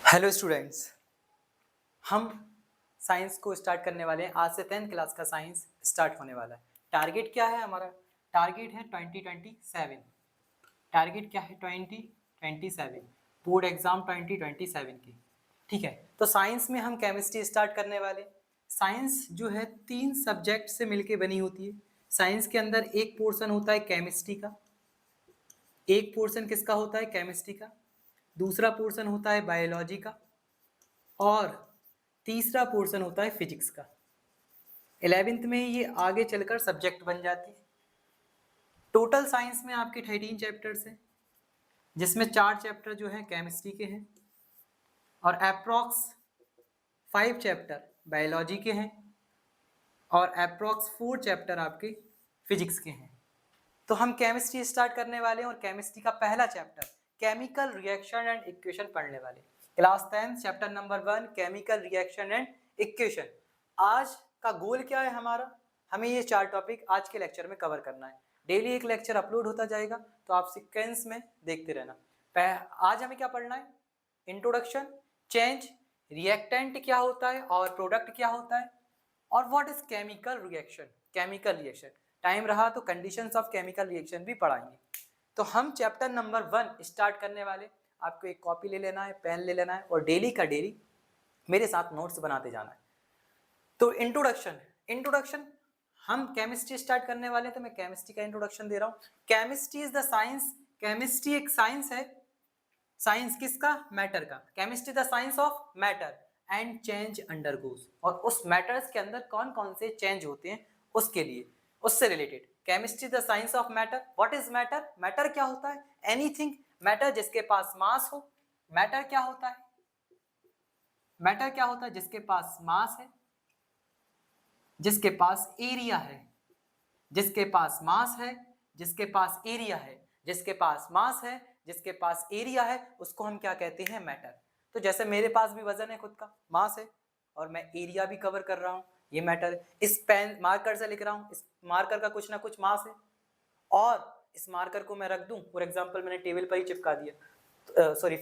Hello students, हम science को start करने वाले हैं। आज से 10th क्लास का साइंस स्टार्ट होने वाला है। टारगेट क्या है हमारा? टारगेट है 2027। टारगेट क्या है? 2027 बोर्ड एग्जाम 2027 की। ठीक है, तो साइंस में हम केमिस्ट्री स्टार्ट करने वाले। साइंस जो है 3 सब्जेक्ट से मिलके बनी होती है। साइंस के अंदर एक पोर्शन होता है केमिस्ट्री का, एक पोर्शन किसका होता है? केमिस्ट्री का। दूसरा पोर्शन होता है बायोलॉजी का और तीसरा पोर्शन होता है फिजिक्स का। 11th में ये आगे चलकर सब्जेक्ट बन जाती है। टोटल साइंस में आपके 13 चैप्टर्स हैं, जिसमें 4 चैप्टर जो हैं केमिस्ट्री के हैं और अप्रॉक्स 5 चैप्टर बायोलॉजी के हैं और अप्रॉक्स 4 चैप्टर आपके फिजिक्स के हैं। तो हम केमिस्ट्री स्टार्ट करने वाले हैं और केमिस्ट्री का पहला chapter chemical reaction and equation पढ़ने वाले। Class 10 chapter number 1 chemical reaction and equation. आज का गोल क्या है हमारा? हमें ये 4 टॉपिक आज के लेक्चर में कवर करना है। डेली एक लेक्चर अपलोड होता जाएगा, तो आप सीक्वेंस में देखते रहना। आज हमें क्या पढ़ना है? इंट्रोडक्शन, चेंज, रिएक्टेंट क्या होता है और प्रोडक्ट क्या होता है, और what is chemical reaction. Chemical reaction time रहा तो कंडीशंस ऑफ केमिकल रिएक्शन भी पढ़ाएंगे। तो हम चैप्टर नंबर 1 स्टार्ट करने वाले। आपको एक कॉपी ले लेना है, पेन ले लेना है और डेली का डेली मेरे साथ नोट्स बनाते जाना है। तो इंट्रोडक्शन हम केमिस्ट्री स्टार्ट करने वाले हैं, तो मैं केमिस्ट्री का इंट्रोडक्शन दे रहा हूँ। Chemistry is the science, chemistry एक साइंस है। साइंस किसका? मैटर का। Chemistry the science of matter and change undergoes, और उस मैटर्स के अंदर कौन कौन से चेंज होते हैं उसके लिए, उससे related. Chemistry the science of matter. What is matter? Matter क्या होता है? एनीथिंग मैटर जिसके पास मास हो। मैटर क्या होता है? मैटर क्या होता है? जिसके पास मास है, जिसके पास एरिया है, जिसके पास मास है, जिसके पास एरिया है, जिसके पास मास है, जिसके पास एरिया है, उसको हम क्या कहते हैं? मैटर। तो जैसे मेरे पास भी वजन है, खुद का मास है, और मैं एरिया भी कवर कर रहा हूँ, ये मैटर है। इस पेन मार्कर से लिख रहा हूँ, इस मार्कर का कुछ ना कुछ मास है, और इस मार्कर को मैं रख दूं, फॉर एग्जांपल मैंने टेबल पर ही चिपका दिया, सॉरी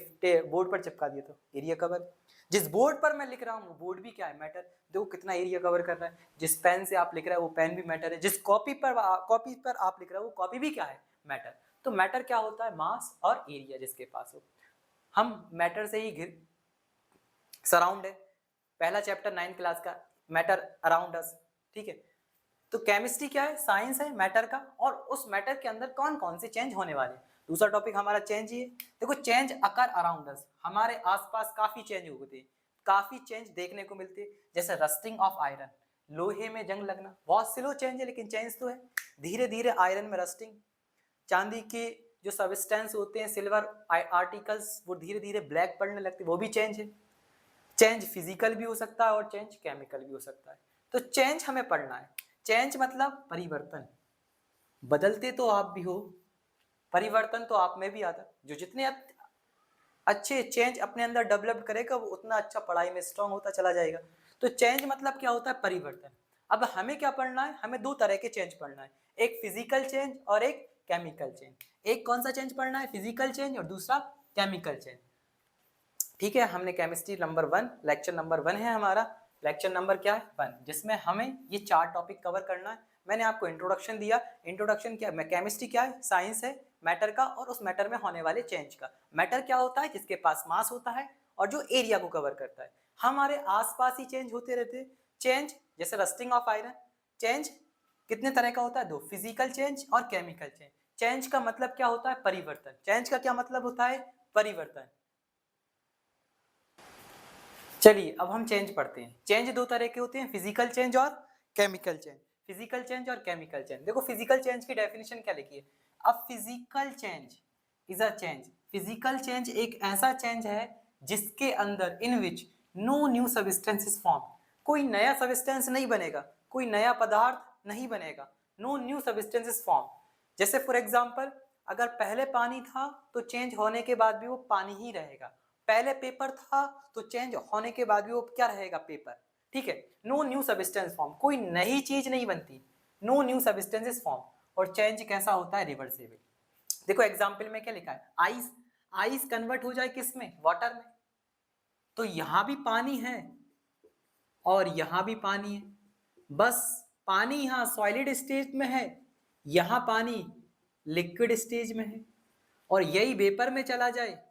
बोर्ड पर चिपका दिया, तो एरिया कवर। जिस बोर्ड पर मैं लिख रहा हूँ वो बोर्ड भी क्या है? मैटर। देखो कितना एरिया कवर कर रहा है। जिस पेन से आप लिख रहे हो वो पेन भी मैटर है। जिस कॉपी पर आप लिख रहे हो वो कॉपी भी क्या है? मैटर। तो मैटर क्या होता है? मास और एरिया जिसके पास हो। हम मैटर से ही सराउंड है। पहला चैप्टर 9th क्लास का, मैटर अराउंड अस। ठीक है, तो केमिस्ट्री क्या है? साइंस है मैटर का, और उस मैटर के अंदर कौन कौन से चेंज होने वाले। दूसरा टॉपिक हमारा चेंज ही है। देखो, चेंज अकर अराउंड अस, हमारे आसपास काफी चेंज होते हैं, काफी चेंज देखने को मिलते हैं। जैसे रस्टिंग ऑफ आयरन, लोहे में जंग लगना, बहुत स्लो चेंज है लेकिन चेंज तो है। धीरे धीरे आयरन में रस्टिंग, चांदी के जो सबस्टेंस होते हैं, सिल्वर आर्टिकल्स, वो धीरे धीरे ब्लैक पड़ने लगते, वो भी चेंज है। चेंज फिजिकल भी हो सकता है और चेंज केमिकल भी हो सकता है। तो चेंज हमें पढ़ना है। चेंज मतलब परिवर्तन। बदलते तो आप भी हो, परिवर्तन तो आप में भी आता है। जो जितने अच्छे चेंज अपने अंदर डेवलप करेगा वो उतना अच्छा पढ़ाई में स्ट्रांग होता चला जाएगा। तो चेंज मतलब क्या होता है? परिवर्तन। अब हमें क्या पढ़ना है? हमें 2 तरह के चेंज पढ़ना है, एक फिजिकल चेंज और एक केमिकल चेंज। एक कौन सा चेंज पढ़ना है? फिजिकल चेंज, और दूसरा केमिकल चेंज। ठीक है, हमने केमिस्ट्री नंबर 1, लेक्चर नंबर 1 है हमारा। लेक्चर नंबर क्या है? 1, जिसमें हमें ये 4 टॉपिक कवर करना है। मैंने आपको इंट्रोडक्शन दिया। इंट्रोडक्शन क्या? केमिस्ट्री क्या है? साइंस है मैटर का और उस मैटर में होने वाले चेंज का। मैटर क्या होता है? जिसके पास मास होता है और जो एरिया को कवर करता है। हमारे आसपास ही चेंज होते रहते हैं। चेंज जैसे रस्टिंग ऑफ आयरन, चेंज कितने तरह का होता है? 2, फिजिकल चेंज और केमिकल चेंज। चेंज का मतलब क्या होता है? परिवर्तन। चेंज का क्या मतलब होता है? परिवर्तन। चलिए अब हम चेंज पढ़ते हैं। चेंज 2 तरह के होते हैं, फिजिकल चेंज और केमिकल चेंज। फिजिकल चेंज और केमिकल चेंज। देखो फिजिकल चेंज की डेफिनेशन क्या लिखी है। अब physical change is a change, physical change एक ऐसा चेंज है जिसके अंदर, in which no new substance is form, कोई नया सब्सटेंस नहीं बनेगा, कोई नया पदार्थ नहीं बनेगा। No new substance is form. जैसे फॉर एग्जांपल, अगर पहले पानी था तो चेंज होने के बाद भी वो पानी ही रहेगा। पहले पेपर था तो चेंज होने के बाद भी वो क्या रहेगा? पेपर। ठीक है, नो न्यू सब्सटेंस फॉर्म, कोई नई चीज नहीं बनती, नो न्यू सब्सटेंसेस फॉर्म। और चेंज कैसा होता है? रिवर्सिबल। देखो एग्जांपल में क्या लिखा है, आइस, आइस कन्वर्ट हो जाए किस में? वाटर में। तो यहाँ भी पानी है और यहाँ भी पानी है, बस पानी यहाँ सॉलिड स्टेज में है, यहाँ पानी लिक्विड स्टेज में है, और यही वेपर में चला जाए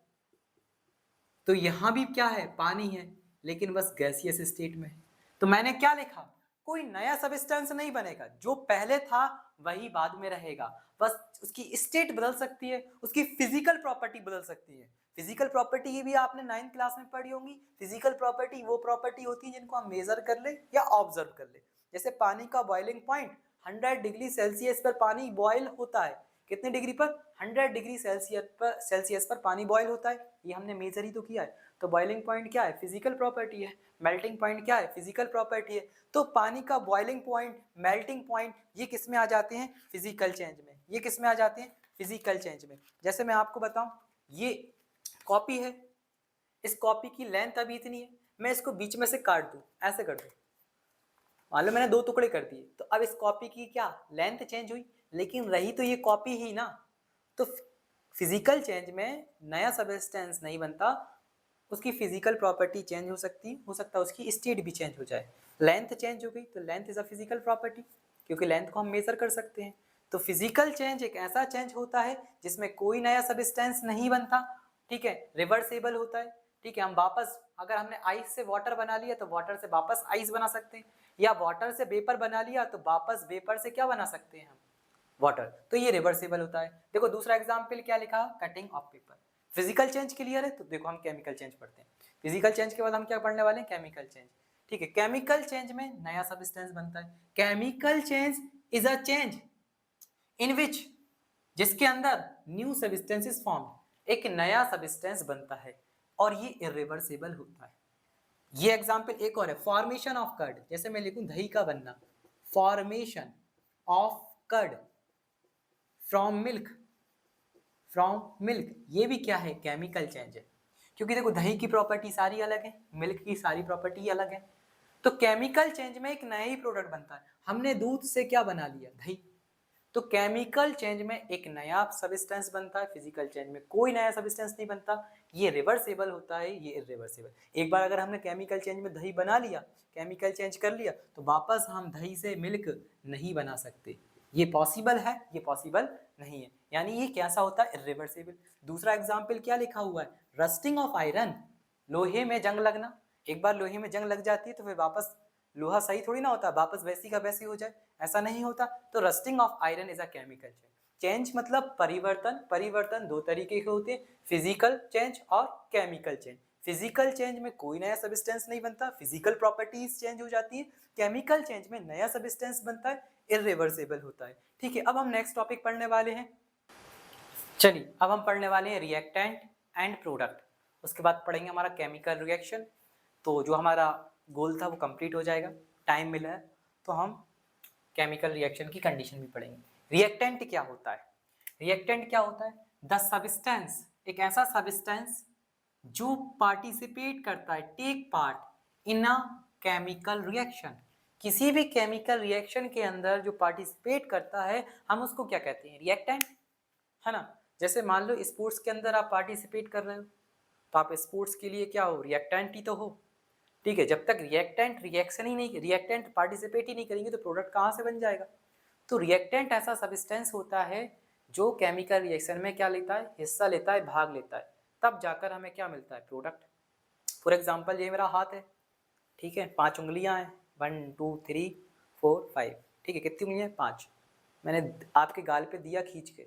तो यहाँ भी क्या है, पानी है, लेकिन बस गैसियस स्टेट में है। तो मैंने क्या लिखा, कोई नया सब्सटेंस नहीं बनेगा, जो पहले था वही बाद में रहेगा, बस उसकी स्टेट बदल सकती है, उसकी फिजिकल प्रॉपर्टी बदल सकती है। फिजिकल प्रॉपर्टी ही भी आपने 9th क्लास में पढ़ी होंगी। फिजिकल प्रॉपर्टी वो प्रॉपर्टी होती है जिनको हम मेजर कर ले या ऑब्जर्व कर ले। जैसे पानी का बॉइलिंग पॉइंट 100 डिग्री सेल्सियस पर पानी बॉयल होता है। कितने डिग्री पर? 100 डिग्री सेल्सियस पर पानी बॉयल होता है, ये हमने मेजर ही तो किया है। तो बॉइलिंग पॉइंट क्या है? फिजिकल प्रॉपर्टी है। मेल्टिंग पॉइंट क्या है? फिजिकल प्रॉपर्टी है। तो पानी का बॉइलिंग पॉइंट, मेल्टिंग पॉइंट, ये किस में आ जाते हैं? फिजिकल चेंज में। ये किस में आ जाते हैं? फिजिकल चेंज में। जैसे मैं आपको बताऊं, ये कॉपी है, इस कॉपी की लेंथ अभी इतनी है, मैं इसको बीच में से काट दूं, ऐसे कर दूं, मान लो मैंने 2 टुकड़े कर दिए, तो अब इस कॉपी की क्या लेंथ चेंज हुई, लेकिन रही तो ये कॉपी ही ना। तो फिजिकल चेंज में नया सब्सटेंस नहीं बनता, उसकी फिजिकल प्रॉपर्टी चेंज हो सकती, हो सकता है उसकी स्टेट भी चेंज हो जाए। लेंथ चेंज हो गई तो length is a physical property, क्योंकि लेंथ को हम मेजर कर सकते हैं। तो फिजिकल चेंज एक ऐसा चेंज होता है जिसमें कोई नया सब्सटेंस नहीं बनता, ठीक है, रिवर्सेबल होता है, ठीक है। हम वापस, अगर हमने आइस से वाटर बना लिया तो वाटर से वापस आइस बना सकते हैं, या वाटर से वेपर बना लिया तो वापस वेपर से क्या बना सकते हैं हम? वाटर। तो ये रिवर्सिबल होता है। देखो दूसरा एग्जांपल क्या लिखा, cutting of paper. Physical change clear है, तो देखो हम केमिकल चेंज पढ़ते हैं। फिजिकल चेंज के बाद हम क्या पढ़ने वाले हैं? केमिकल चेंज, ठीक है। केमिकल चेंज में नया सब्सटेंस बनता है। Chemical change is a change in which, जिसके अंदर न्यू सब्सटेंसेस फॉर्म, एक नया सब्सटेंस बनता है और ये इरिवर्सिबल होता है। ये एग्जांपल एक और है, फॉर्मेशन ऑफ कर्ड। जैसे मैं लिखूं दही का बनना, formation of curd from milk, from milk, ये भी क्या है? केमिकल चेंज है। क्योंकि देखो दही की प्रॉपर्टी सारी अलग है, मिल्क की सारी प्रॉपर्टी अलग है। तो केमिकल चेंज में एक नया ही प्रोडक्ट बनता है। हमने दूध से क्या बना लिया? दही। तो केमिकल चेंज में एक नया सब्सटेंस बनता है, फिजिकल चेंज में कोई नया सब्सटेंस नहीं बनता। ये रिवर्सेबल होता है, ये इरिवर्सेबल। एक बार अगर हमने केमिकल चेंज में दही बना लिया, केमिकल चेंज कर लिया, तो वापस हम दही से मिल्क नहीं बना सकते। ये पॉसिबल है, ये पॉसिबल नहीं है, यानी ये कैसा होता है? इरिवर्सेबल। दूसरा एग्जाम्पल क्या लिखा हुआ है? रस्टिंग ऑफ आयरन, लोहे में जंग लगना। एक बार लोहे में जंग लग जाती है तो फिर वापस लोहा सही थोड़ी ना होता, वापस वैसी का वैसी हो जाए, ऐसा नहीं होता। तो rusting of iron is a chemical change. Change मतलब परिवर्तन। परिवर्तन दो तरीके के होते हैं, फिजिकल चेंज और केमिकल चेंज। फिजिकल चेंज में कोई नया सब्सटेंस नहीं बनता, फिजिकल प्रॉपर्टीज चेंज हो जाती है। केमिकल चेंज में नया सब्सटेंस बनता है, इरिवर्सिबल होता है, ठीक है। अब हम नेक्स्ट टॉपिक पढ़ने वाले हैं। चलिए अब हम पढ़ने वाले हैं रिएक्टेंट एंड प्रोडक्ट। उसके बाद पढ़ेंगे हमारा केमिकल रिएक्शन। तो जो हमारा गोल था वो कंप्लीट हो जाएगा, टाइम मिला है तो हम केमिकल रिएक्शन की कंडीशन भी पढ़ेंगे। रिएक्टेंट क्या होता है? रिएक्टेंट क्या होता है? द सब्सटेंस, एक ऐसा सब्सटेंस जो पार्टिसिपेट करता है, take part in a chemical reaction. किसी भी केमिकल रिएक्शन के अंदर जो पार्टिसिपेट करता है, हम उसको क्या कहते हैं? रिएक्टेंट, है ना। जैसे मान लो स्पोर्ट्स के अंदर आप पार्टिसिपेट कर रहे हो, तो आप स्पोर्ट्स के लिए क्या हो? रिएक्टेंट ही तो हो, ठीक है। जब तक रिएक्टेंट रिएक्शन ही नहीं, रिएक्टेंट पार्टिसिपेट ही नहीं करेंगे तो प्रोडक्ट कहाँ से बन जाएगा? तो रिएक्टेंट ऐसा सब्सटेंस होता है जो केमिकल रिएक्शन में क्या लेता है? हिस्सा लेता है, भाग लेता है, तब जाकर हमें क्या मिलता है? प्रोडक्ट। फॉर एग्जाम्पल ये मेरा हाथ है, ठीक है, 5 उंगलियां हैं, 1 2 3 4 5, ठीक है। कितनी उंगलियां? 5। मैंने आपके गाल पे दिया खींच के,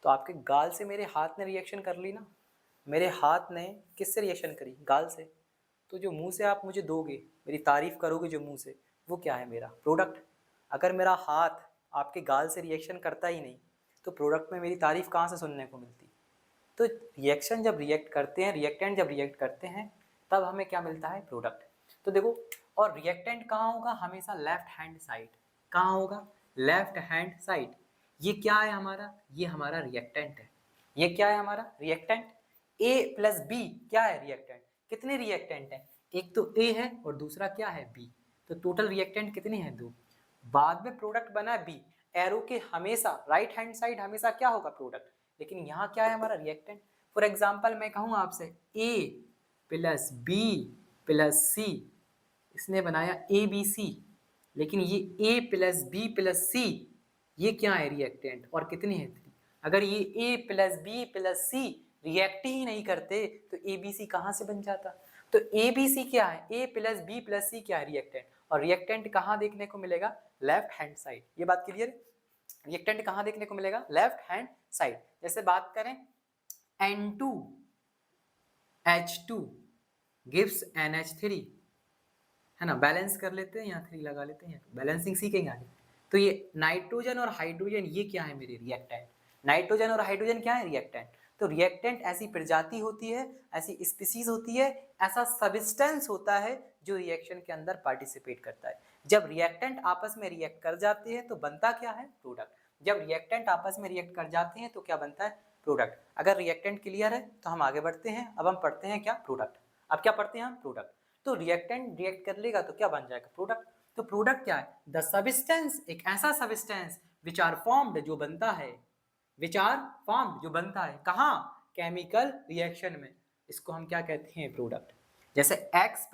तो आपके गाल से मेरे हाथ ने रिएक्शन कर ली ना। मेरे हाथ ने किससे रिएक्शन करी? गाल से। तो जो मुंह से आप मुझे दोगे, मेरी तारीफ करोगे जो मुंह से, वो क्या है? मेरा प्रोडक्ट। अगर मेरा हाथ आपके गाल से रिएक्शन करता ही नहीं, तो प्रोडक्ट में मेरी तारीफ कहाँ से सुनने को मिलती? तो रिएक्शन जब रिएक्ट करते हैं, रिएक्टेंट जब रिएक्ट करते हैं, तब हमें क्या मिलता है? प्रोडक्ट। तो देखो, और रिएक्टेंट कहाँ होगा? हमेशा लेफ्ट हैंड साइड। कहाँ होगा? Left hand side. ये क्या है हमारा? ये हमारा रिएक्टेंट है। ये क्या है हमारा? रिएक्टेंट। ए प्लस बी क्या है? रिएक्टेंट। कितने रिएक्टेंट हैं? एक तो ए है और दूसरा क्या है? बी। तो टोटल रिएक्टेंट कितने हैं? 2। बाद में प्रोडक्ट बना बी। एरो के हमेशा राइट हैंड साइड हमेशा क्या होगा? प्रोडक्ट। लेकिन यहाँ क्या है हमारा? रिएक्टेंट। फॉर एग्जाम्पल मैं कहूँ आपसे ए प्लस बी प्लस सी, इसने बनाया ए बी सी, लेकिन ये ए प्लस बी प्लस सी ये क्या है रिएक्टेंट, और कितने हैं 3। अगर ये ए प्लस बी प्लस सी रिएक्ट ही नहीं करते तो ए बी सी कहाँ से बन जाता। तो ए बी सी क्या है, ए प्लस बी प्लस सी क्या है रिएक्टेंट, और रिएक्टेंट कहाँ देखने को मिलेगा, लेफ्ट हैंड साइड। ये बात क्लियर है, रिएक्टेंट कहाँ देखने को मिलेगा, लेफ्ट हैंड साइड। जैसे बात करें N2H2 गिव्स NH3, है ना, बैलेंस कर लेते हैं, यहाँ 3 लगा लेते हैं, बैलेंसिंग सीखेंगे आगे। तो ये नाइट्रोजन और हाइड्रोजन ये क्या है मेरे रिएक्टेंट, नाइट्रोजन और हाइड्रोजन क्या है रिएक्टेंट। तो रिएक्टेंट ऐसी प्रजाति होती है, ऐसी स्पीसीज होती है, ऐसा सब्सटेंस होता है जो रिएक्शन के अंदर पार्टिसिपेट करता है। जब रिएक्टेंट आपस में रिएक्ट कर जाते हैं तो बनता क्या है, प्रोडक्ट। जब रिएक्टेंट आपस में रिएक्ट कर जाते हैं तो क्या बनता है, प्रोडक्ट। अगर रिएक्टेंट क्लियर है तो हम आगे बढ़ते हैं। अब हम पढ़ते हैं क्या, प्रोडक्ट। अब क्या पढ़ते हैं हम, प्रोडक्ट। तो रिएक्टेंट रिएक्ट कर लेगा तो क्या बन जाएगा, प्रोडक्ट। तो प्रोडक्ट क्या है, द सब्सटेंस, एक ऐसा सब्सटेंस विच आर फॉर्म्ड, जो बनता है, विच आर फॉर्म्ड, जो बनता है कहाँ, केमिकल रिएक्शन में, इसको हम क्या कहते हैं, प्रोडक्ट। जैसे x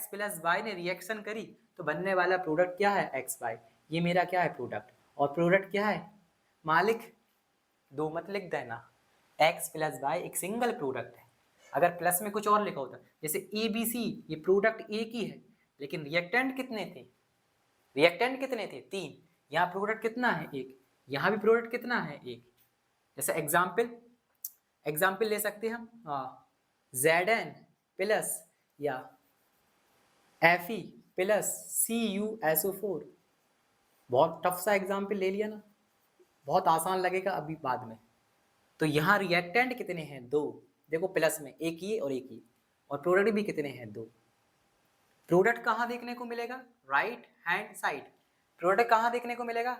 प्लस वाई ने रिएक्शन करी तो बनने वाला प्रोडक्ट क्या है, XY। ये मेरा क्या है, प्रोडक्ट। और प्रोडक्ट क्या है, मालिक दो मत लिख देना, x प्लस वाई एक सिंगल प्रोडक्ट है। अगर प्लस में कुछ और लिखा होता, जैसे ए बी सी, ये प्रोडक्ट एक ही है, लेकिन रिएक्टेंट कितने थे, रिएक्टेंट कितने थे, 3। यहाँ प्रोडक्ट कितना है, 1। यहाँ भी प्रोडक्ट कितना है, 1। जैसे एग्जाम्पल ले सकते हैं हम, Zn प्लस या Fe प्लस CuSO4। बहुत टफ सा एग्जाम्पल ले लिया ना, बहुत आसान लगेगा अभी बाद में। तो यहाँ रिएक्टेंट कितने हैं, 2। देखो प्लस में एक ही और एक ही, और प्रोडक्ट भी कितने हैं, 2। प्रोडक्ट कहाँ देखने को मिलेगा, राइट हैंड साइड। प्रोडक्ट कहाँ देखने को मिलेगा,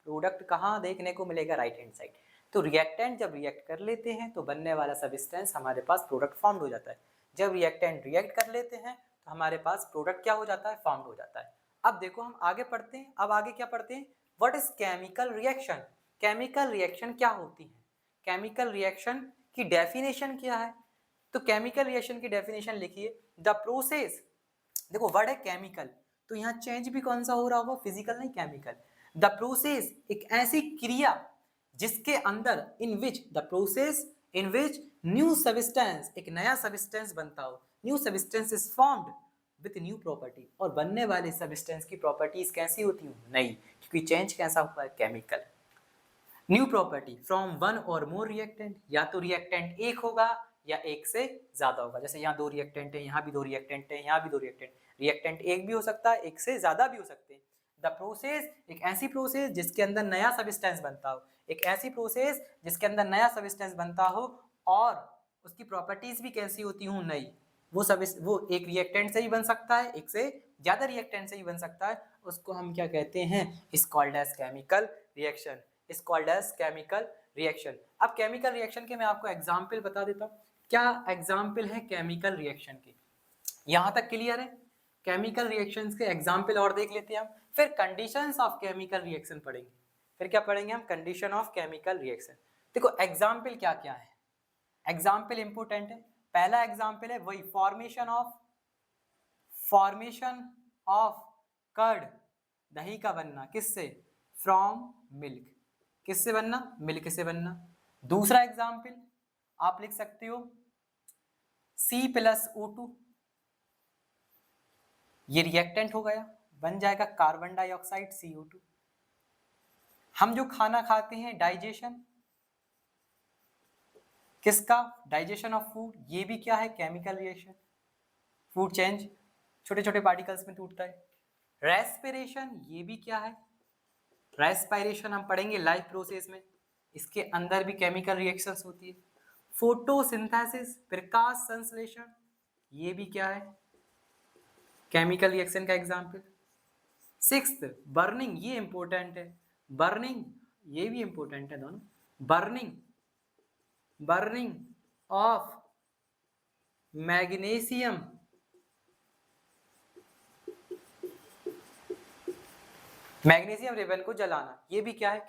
प्रोडक्ट कहाँ देखने को मिलेगा, राइट हैंड साइड। तो रिएक्टेंट जब रिएक्ट कर लेते हैं तो बनने वाला सब्सटेंस हमारे पास प्रोडक्ट फॉर्म हो जाता है। जब रिएक्टेंट रिएक्ट कर लेते हैं तो हमारे पास प्रोडक्ट क्या हो जाता है, फॉर्म हो जाता है। अब देखो हम आगे पढ़ते हैं। अब आगे क्या पढ़ते हैं, what is chemical reaction. Chemical reaction क्या होती है, केमिकल रिएक्शन की डेफिनेशन क्या है। तो केमिकल रिएक्शन की डेफिनेशन लिखिए, द प्रोसेस, देखो वर्ड है केमिकल, तो यहाँ चेंज भी कौन सा हो रहा होगा, फिजिकल नहीं केमिकल। द प्रोसेस एक ऐसी क्रिया जिसके अंदर, in which, the process in which new substance, एक नया सब्सटेंस बनता हो, new substance is formed with new property. और बनने वाले सब्सटेंस की प्रॉपर्टीज कैसी होती हैं, नई, क्योंकि चेंज कैसा हुआ है, chemical. New property from one और मोर रिएक्टेंट, या तो रिएक्टेंट एक होगा या एक से ज्यादा होगा। जैसे यहाँ 2 रिएक्टेंट है, यहाँ भी 2 रिएक्टेंट है, यहाँ भी 2 रिएक्टेंट। रिएक्टेंट एक भी हो सकता है, एक से ज्यादा भी हो सकते हैं। द प्रोसेस एक ऐसी प्रोसेस जिसके अंदर नया सब्सटेंस बनता हो, एक ऐसी प्रोसेस जिसके अंदर नया सब्सटेंस बनता हो और उसकी प्रॉपर्टीज भी कैसी होती हूँ, नई। वो एक रिएक्टेंट से ही बन सकता है, एक से ज्यादा रिएक्टेंट से ही बन सकता है। उसको हम क्या कहते हैं, is called as chemical reaction, is called as chemical reaction. अब केमिकल रिएक्शन के मैं आपको एग्जाम्पल बता देता हूँ। क्या एग्जाम्पल है केमिकल रिएक्शन के, यहाँ तक क्लियर है। केमिकल रिएक्शंस के एग्जाम्पल और देख लेते हैं हम, फिर कंडीशंस ऑफ केमिकल रिएक्शन पढ़ेंगे। फिर क्या पढ़ेंगे हम, कंडीशन ऑफ केमिकल रिएक्शन। देखो एग्जाम्पल क्या क्या है, एग्जाम्पल इंपोर्टेंट है। पहला एग्जाम्पल है वही फॉर्मेशन ऑफ कर्ड, दही का बनना, किससे, फ्रॉम मिल्क, किससे बनना, मिल्क से बनना। दूसरा एग्जाम्पल आप लिख सकते हो C+O2, ये रिएक्टेंट हो गया, बन जाएगा कार्बन डाइऑक्साइड CO2। हम जो खाना खाते हैं, डाइजेशन किसका, डाइजेशन ऑफ फूड, ये भी क्या है, केमिकल रिएक्शन। फूड चेंज, छोटे छोटे पार्टिकल्स में टूटता है। रेस्पिरेशन, ये भी क्या है, रेस्पिरेशन हम पढ़ेंगे लाइफ प्रोसेस में, इसके अंदर भी केमिकल रिएक्शंस होती है। फोटोसिंथेसिस, प्रकाश संश्लेषण, ये भी क्या है, केमिकल रिएक्शन का एग्जाम्पल। सिक्स्थ बर्निंग, ये इंपॉर्टेंट है, बर्निंग ये भी इंपॉर्टेंट है दोनों। Burning of magnesium, magnesium ribbon को जलाना, ये भी क्या है,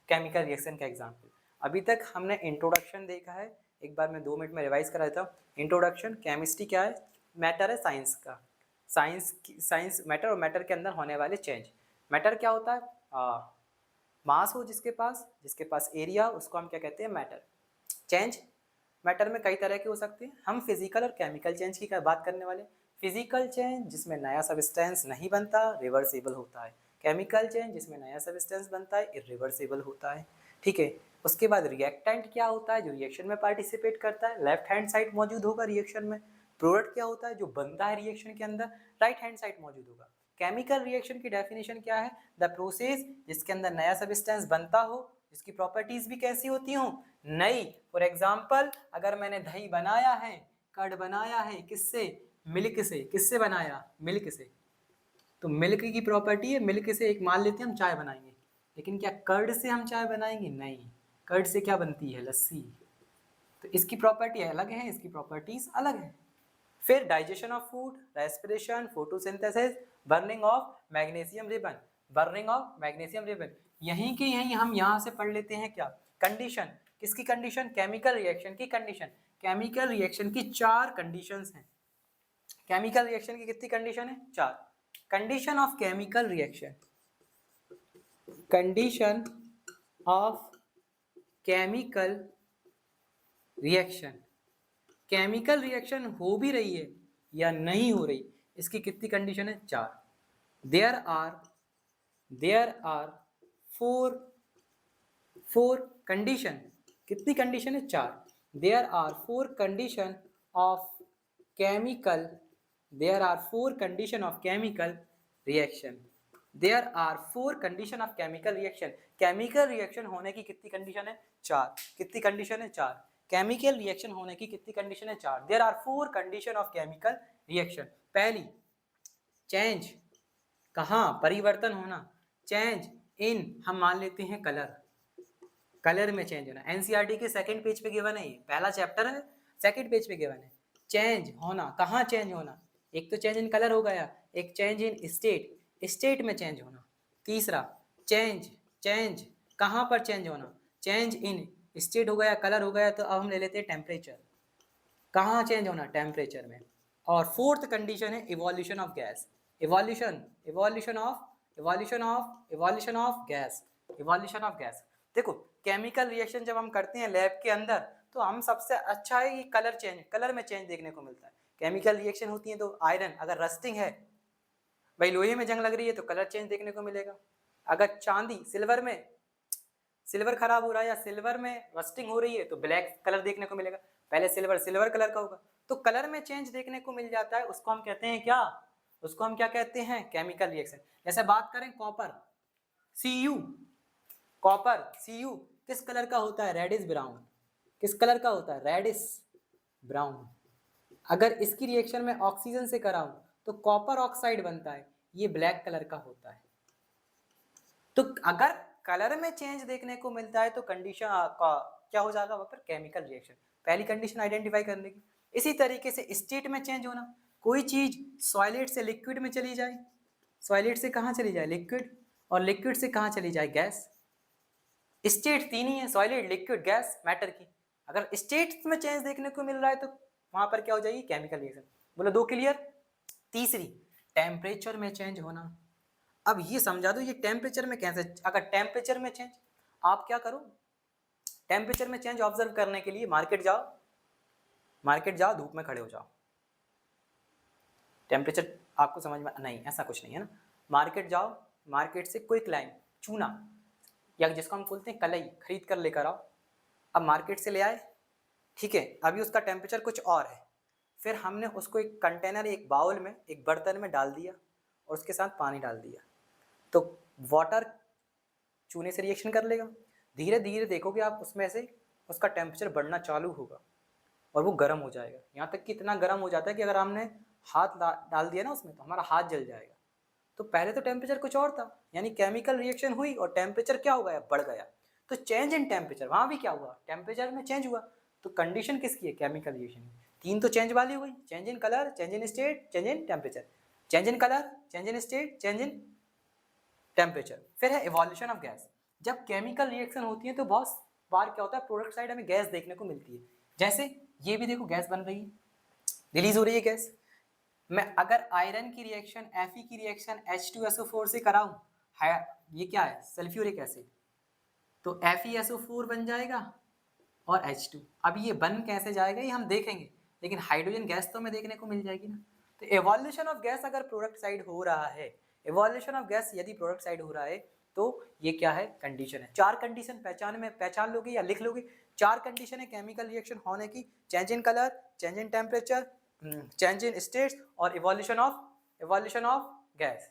केमिकल रिएक्शन का एग्जाम्पल। अभी तक हमने इंट्रोडक्शन देखा है एक बार मैं 2 मिनट में रिवाइज करा देता हूँ। इंट्रोडक्शन, केमिस्ट्री क्या है, मैटर है साइंस का, साइंस मैटर और मैटर के अंदर होने वाले चेंज। मैटर क्या होता है, मास हो जिसके पास एरिया, उसको हम क्या कहते हैं, मैटर। चेंज मैटर में कई तरह के हो सकते हैं, हम फिजिकल और केमिकल चेंज की बात करने वाले। फिजिकल चेंज जिसमें नया सब्सटेंस नहीं बनता, रिवर्सिबल होता है। केमिकल चेंज जिसमें नया सब्सटेंस बनता है, इरिवर्सिबल होता है। ठीक है, उसके बाद रिएक्टेंट क्या होता है, जो रिएक्शन में पार्टिसिपेट करता है, लेफ्ट हैंड साइड मौजूद होगा रिएक्शन में। प्रोडक्ट क्या होता है, जो बनता है रिएक्शन के अंदर, राइट हैंड साइड मौजूद होगा। केमिकल रिएक्शन की डेफिनेशन क्या है, द प्रोसेस जिसके अंदर नया सब्सटेंस बनता हो, जिसकी प्रॉपर्टीज भी कैसी होती हो, नई। फॉर एग्जाम्पल, अगर मैंने दही बनाया है, कर्ड बनाया है, किससे, मिल्क से। किससे बनाया, मिल्क से। तो मिल्क की प्रॉपर्टी है, मिल्क से एक मान लेते हैं हम चाय बनाएंगे, लेकिन क्या कर्ड से हम चाय बनाएंगे, नहीं। कर्ड से क्या बनती है, लस्सी। तो इसकी प्रॉपर्टी अलग है, इसकी प्रॉपर्टीज अलग है। फिर digestion of food, respiration, photosynthesis, burning of magnesium ribbon, burning of magnesium ribbon. यहीं के यहीं हम यहाँ से पढ़ लेते हैं क्या, कंडीशन। किसकी कंडीशन, केमिकल रिएक्शन की कंडीशन। केमिकल रिएक्शन की 4 कंडीशंस हैं। केमिकल रिएक्शन की कितनी कंडीशन है, 4। Condition of chemical reaction, condition of chemical reaction, chemical reaction हो भी रही है या नहीं हो रही, इसकी कितनी कंडीशन है, 4। There are four condition. कितनी कंडीशन है, 4। There are 4 condition of chemical, there are 4 condition of chemical reaction. There are 4 condition of chemical reaction. Chemical reaction होने की कितनी कंडीशन है, 4। कितनी कंडीशन है, 4। केमिकल रिएक्शन होने की कितनी कंडीशन है, 4। There are 4 condition of chemical reaction. पहली, चेंज, कहाँ, परिवर्तन होना। चेंज इन, हम मान लेते हैं कलर, कलर में चेंज होना। एनसीईआरटी के सेकंड पेज पे गिवन है, पहला चैप्टर है, सेकंड पेज पे गिवन है। चेंज होना, कहाँ चेंज होना, एक तो चेंज इन कलर हो गया, एक चेंज इन स्टेट, स्टेट में चेंज होना। तीसरा, चेंज, चेंज कहाँ पर चेंज होना, चेंज इन स्टेट हो गया, कलर हो गया, तो अब हम ले लेते हैं टेम्परेचर, कहाँ चेंज होना, टेम्परेचर में। और फोर्थ कंडीशन है evolution of gas, evolution of gas, evolution of gas. देखो, केमिकल रिएक्शन जब हम करते हैं लैब के अंदर, तो हम सबसे अच्छा है कि कलर चेंज, कलर में चेंज देखने को मिलता है। केमिकल रिएक्शन होती है तो आयरन अगर रस्टिंग है, भाई लोहे में जंग लग रही है, तो कलर चेंज देखने को मिलेगा। अगर चांदी, सिल्वर में, सिल्वर खराब हो रहा है या सिल्वर में रस्टिंग हो रही है, तो ब्लैक कलर देखने को मिलेगा। पहले सिल्वर कलर का होगा, तो कलर में चेंज देखने को मिल जाता है, उसको हम कहते हैं क्या, उसको हम क्या कहते हैं, केमिकल रिएक्शन। जैसे बात करें कॉपर, Cu, कॉपर Cu किस कलर का होता है, रेडिश ब्राउन। किस कलर का होता है, रेडिश ब्राउन। अगर इसकी रिएक्शन में ऑक्सीजन से कराऊं तो कॉपर ऑक्साइड बनता है, ये ब्लैक कलर का होता है। तो अगर कलर में चेंज देखने को मिलता है तो कंडीशन क्या हो जाएगा वहां पर, केमिकल रिएक्शन। पहली कंडीशन आइडेंटिफाई करने की। इसी तरीके से स्टेट में चेंज होना, कोई चीज सॉलिड से लिक्विड में चली जाए, सॉलिड से कहाँ चली जाए, लिक्विड, और लिक्विड से कहाँ चली जाए, गैस। स्टेट 3 ही है, सॉलिड, लिक्विड, गैस, मैटर की। अगर स्टेट में चेंज देखने को मिल रहा है तो वहां पर क्या हो जाएगी, केमिकल रिएक्शन। बोलो 2 क्लियर। तीसरी, टेम्परेचर में चेंज होना। अब ये समझा दो, ये टेम्परेचर में कैसे, अगर टेम्परेचर में चेंज, आप क्या करो, टेम्परेचर में चेंज ऑब्जर्व करने के लिए मार्केट जाओ, धूप में खड़े हो जाओ। टेम्परेचर आपको समझ में नहीं, ऐसा कुछ नहीं है ना। मार्केट जाओ, मार्केट से कोई क्लाइम, चूना या जिसको हम बोलते हैं कलई, खरीद कर लेकर आओ। अब मार्केट से ले आए, ठीक है, अभी उसका टेम्परेचर कुछ और है, फिर हमने उसको एक कंटेनर, एक बाउल में, एक बर्तन में डाल दिया और उसके साथ पानी डाल दिया, तो वाटर चूने से रिएक्शन कर लेगा। धीरे धीरे देखोगे आप, उसमें से उसका टेम्परेचर बढ़ना चालू होगा और वो गर्म हो जाएगा, यहाँ तक कि इतना गर्म हो जाता है कि अगर हमने हाथ डाल दिया ना उसमें, तो हमारा हाथ जल जाएगा। तो पहले तो टेम्परेचर कुछ और था, यानी केमिकल रिएक्शन हुई और टेम्परेचर क्या हो गया, बढ़ गया। तो चेंज इन टेम्परेचर, वहाँ भी क्या हुआ, टेम्परेचर में चेंज हुआ। तो कंडीशन किसकी है, केमिकल रिएक्शन। 3 तो चेंज वाली हुई, change in colour, change in state, change in temperature. Change in colour, change in state, change in temperature. फिर है इवोल्यूशन ऑफ गैस। जब केमिकल रिएक्शन होती है तो बहुत बार क्या होता है, प्रोडक्ट साइड हमें गैस देखने को मिलती है। जैसे ये भी देखो गैस बन रही है, रिलीज हो रही है गैस। मैं अगर आयरन की रिएक्शन Fe की रिएक्शन H2SO4 से कराऊं, है ये क्या है, सल्फ्यूरिक एसिड, तो FeSO4 बन जाएगा और H2। अब ये बन कैसे जाएगा ये हम देखेंगे, लेकिन हाइड्रोजन गैस तो हमें देखने को मिल जाएगी ना। तो एवोल्यूशन ऑफ गैस अगर प्रोडक्ट साइड हो रहा है, एवोल्यूशन ऑफ गैस यदि प्रोडक्ट साइड हो रहा है, तो ये क्या है, कंडीशन है। 4 कंडीशन पहचान लोगे या लिख लोगे। 4 कंडीशन है केमिकल रिएक्शन होने की, change in colour, change in temperature, change in states और एवोल्यूशन ऑफ गैस।